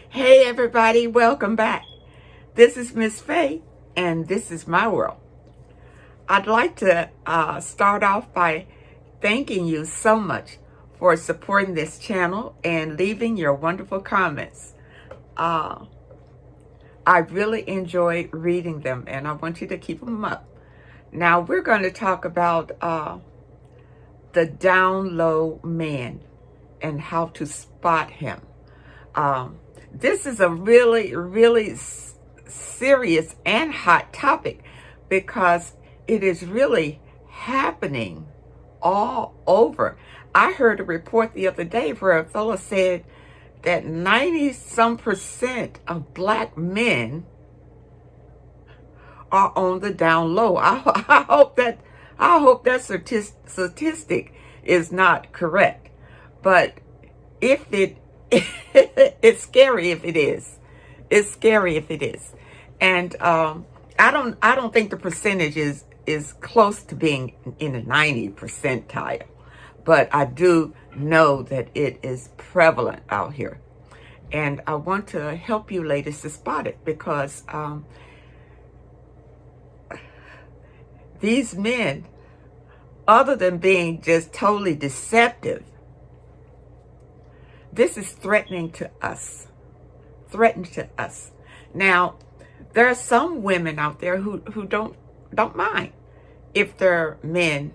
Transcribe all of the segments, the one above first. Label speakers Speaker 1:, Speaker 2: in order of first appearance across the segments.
Speaker 1: Hey everybody, welcome back. This is Miss Faye, and this is my world. I'd like to start off by thanking you so much for supporting this channel and leaving your wonderful comments. I really enjoy reading them, and I want you to keep them up. Now we're going to talk about the down low man and how to spot him. This is a really serious and hot topic because it is really happening all over. I heard a report the other day where a fellow said that 90-some% of black men are on the down low. I hope that statistic is not correct, but if it's scary if it is. It's scary if it is. And I don't think the percentage is close to being in the 90 percentile, but I do know that it is prevalent out here. And I want to help you ladies to spot it because these men, other than being just totally deceptive, this is threatening to us. Now, there are some women out there who don't mind if their men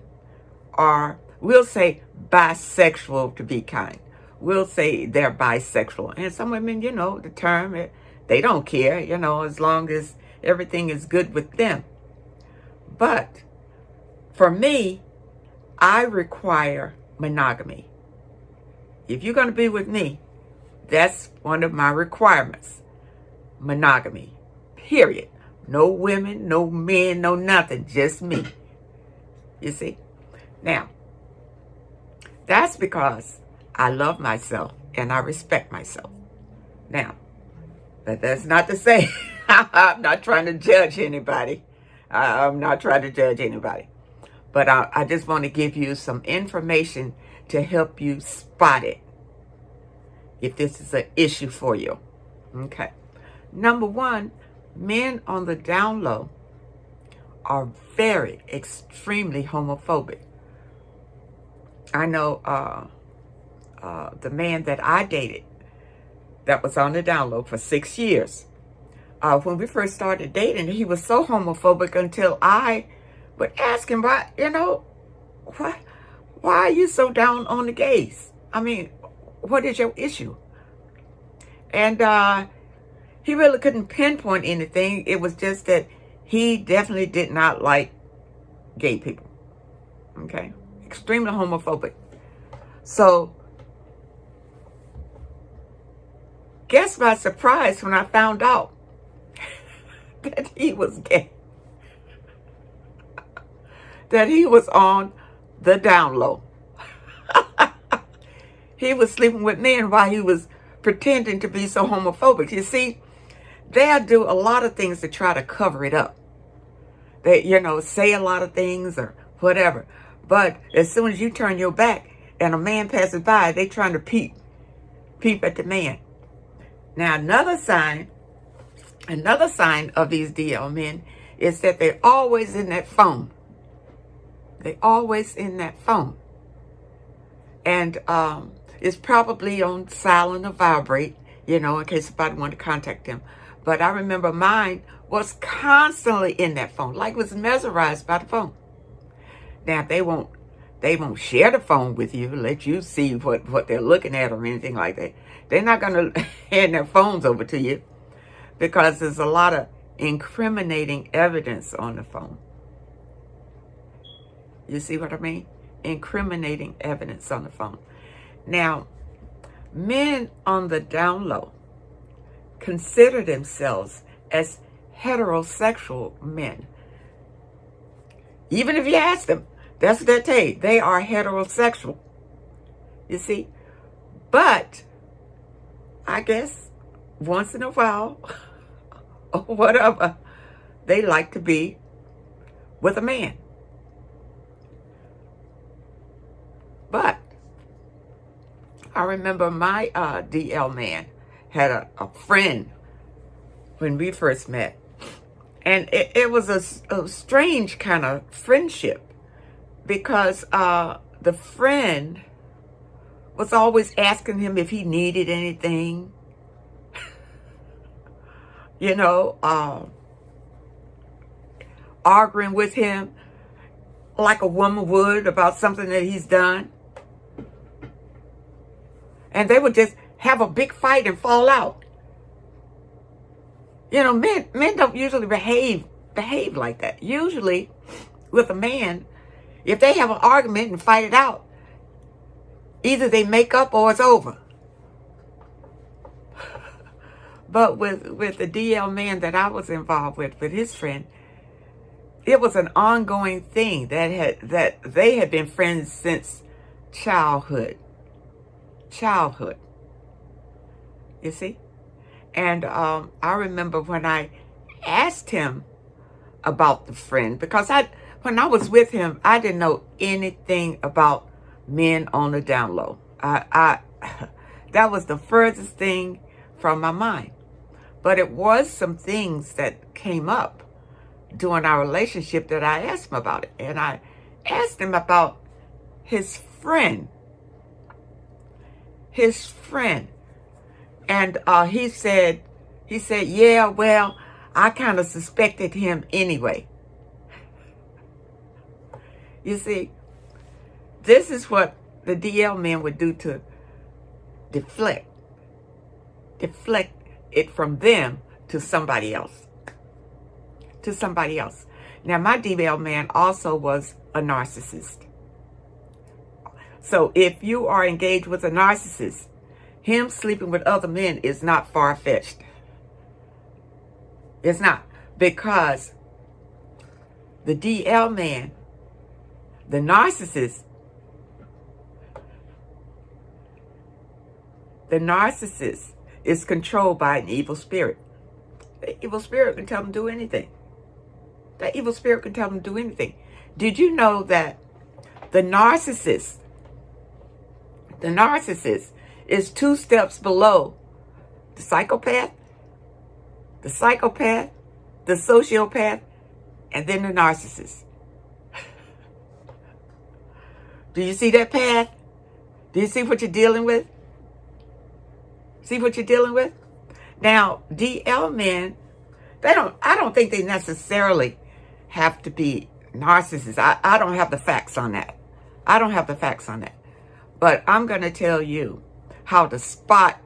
Speaker 1: are, we'll say, bisexual to be kind. We'll say they're bisexual. And some women, the term, they don't care, as long as everything is good with them. But for me, I require monogamy. If you're going to be with me, that's one of my requirements. Monogamy. Period. No women, no men, no nothing. Just me. You see? Now, that's because I love myself and I respect myself. Now, but that's not to say I'm not trying to judge anybody. I'm not trying to judge anybody. But I just want to give you some information to help you spot it if this is an issue for you. Okay. Number one, men on the down low are extremely homophobic. I know the man that I dated that was on the down low for 6 years. When we first started dating, he was so homophobic until I would ask him, why are you so down on the gays? I mean, what is your issue? And he really couldn't pinpoint anything. It was just that he definitely did not like gay people. Okay? Extremely homophobic. So, guess my surprise when I found out that he was gay. That he was on the down low. He was sleeping with men while he was pretending to be so homophobic. You see, they'll do a lot of things to try to cover it up. They, say a lot of things or whatever. But as soon as you turn your back and a man passes by, they trying to peep at the man. Now, another sign of these DL men is that they're always in that phone. They're always in that phone. And it's probably on silent or vibrate, in case somebody wanted to contact them. But I remember mine was constantly in that phone, like was mesmerized by the phone. Now, they won't won't share the phone with you, let you see what they're looking at or anything like that. They're not going to hand their phones over to you because there's a lot of incriminating evidence on the phone. You see what I mean? Incriminating evidence on the phone. Now, men on the down low consider themselves as heterosexual men. Even if you ask them, that's what they tell you. They are heterosexual. You see? But I guess once in a while, or whatever, they like to be with a man. But I remember my DL man had a friend when we first met. And it was a strange kind of friendship because the friend was always asking him if he needed anything. You know, arguing with him like a woman would about something that he's done. And they would just have a big fight and fall out. You know, men don't usually behave like that. Usually, with a man, if they have an argument and fight it out, either they make up or it's over. But with the DL man that I was involved with his friend, it was an ongoing thing that they had been friends since childhood. You see? And I remember when I asked him about the friend, because when I was with him, I didn't know anything about men on the down low. That was the furthest thing from my mind. But it was some things that came up during our relationship that I asked him about it. And I asked him about his friend. And he said, yeah, well, I kind of suspected him anyway. You see, this is what the DL men would do to deflect it from them to somebody else. Now, my DL man also was a narcissist. So if you are engaged with a narcissist, him sleeping with other men is not far-fetched. It's not. Because the DL man, the narcissist is controlled by an evil spirit. The evil spirit can tell him to do anything. Did you know that the narcissist is 2 steps below the psychopath, the sociopath, and then the narcissist? Do you see that path? Do you see what you're dealing with? Now, DL men, I don't think they necessarily have to be narcissists. I don't have the facts on that. But I'm going to tell you how to spot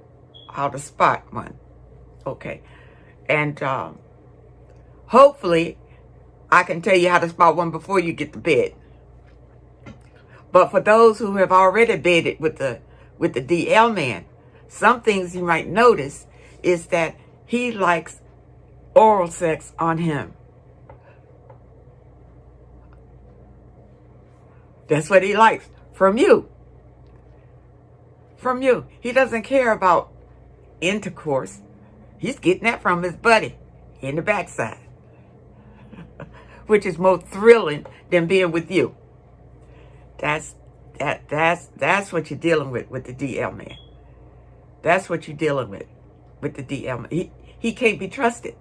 Speaker 1: one. Okay. And hopefully I can tell you how to spot one before you get to bed. But for those who have already bedded with the DL man, some things you might notice is that he likes oral sex on him. That's what he likes from you. He doesn't care about intercourse. He's getting that from his buddy in the backside, which is more thrilling than being with you. That's what you're dealing with the DL man. That's what you're dealing with the DL man. He can't be trusted.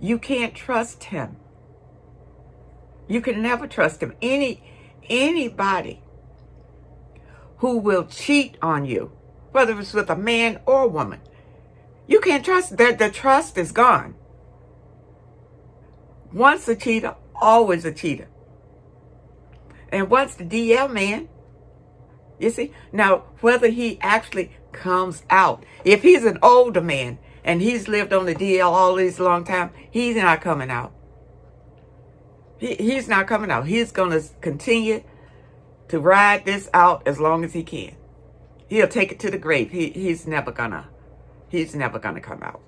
Speaker 1: You can't trust him. You can never trust him. Anybody who will cheat on you, whether it's with a man or a woman, you can't trust. The trust is gone. Once a cheater, always a cheater. And once the DL man, you see, now whether he actually comes out, if he's an older man and he's lived on the DL all this long time, he's not coming out. He's not coming out. He's going to continue to ride this out as long as he can. He'll take it to the grave. He's never gonna come out.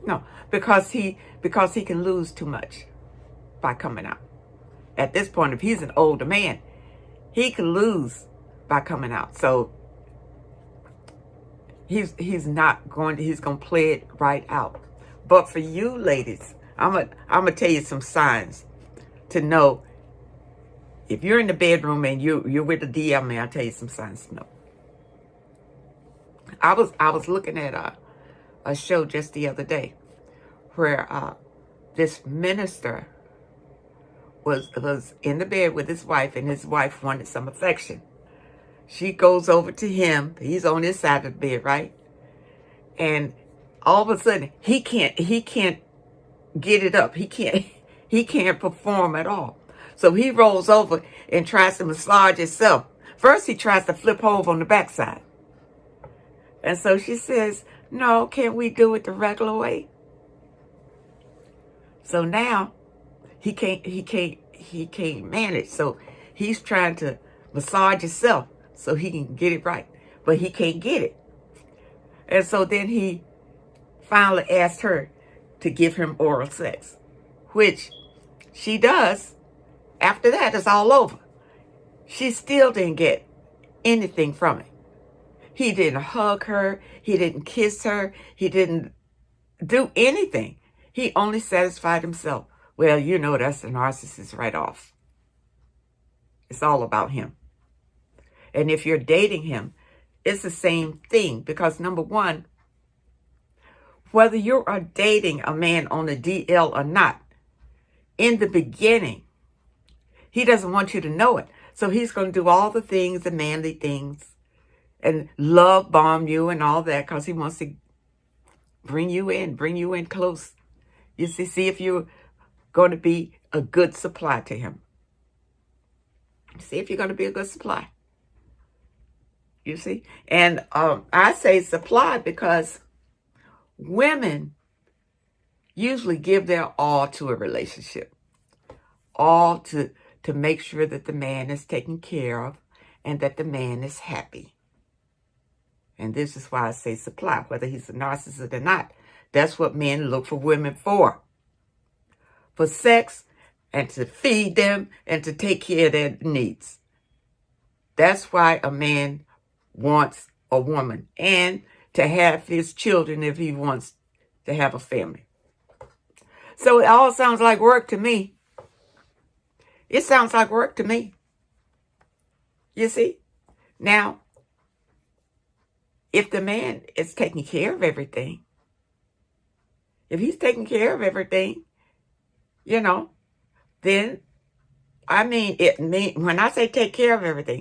Speaker 1: No, because he can lose too much by coming out. At this point, if he's an older man, he can lose by coming out. So he's going to play it right out. But for you ladies, I'm gonna tell you some signs to know if you're in the bedroom and you're with the DL man. I'll tell you some signs to know. I was looking at a show just the other day where this minister was in the bed with his wife, and his wife wanted some affection. She goes over to him. He's on his side of the bed, right? And all of a sudden, he can't get it up. He can't perform at all. So he rolls over and tries to massage himself. First, he tries to flip over on the backside. And so she says, no, can't we do it the regular way? So now he can't manage. So he's trying to massage himself so he can get it right. But he can't get it. And so then he finally asked her to give him oral sex, which she does. After that, it's all over. She still didn't get anything from it. He didn't hug her. He didn't kiss her. He didn't do anything. He only satisfied himself. Well, you know, that's the narcissist right off. It's all about him. And if you're dating him, it's the same thing. Because number one, whether you are dating a man on the DL or not, in the beginning, he doesn't want you to know it. So he's going to do all the things, the manly things, and love bomb you and all that, because he wants to bring you in close. You see if you're going to be a good supply to him. See if you're going to be a good supply. You see? And I say supply because women usually give their all to a relationship. All to make sure that the man is taken care of and that the man is happy. And this is why I say supply, whether he's a narcissist or not. That's what men look for women for. For sex and to feed them and to take care of their needs. That's why a man wants a woman, and to have his children if he wants to have a family. So it all sounds like work to me. It sounds like work to me. You see? Now, if the man is taking care of everything, if he's taking care of everything, you know, then, I mean, when I say take care of everything,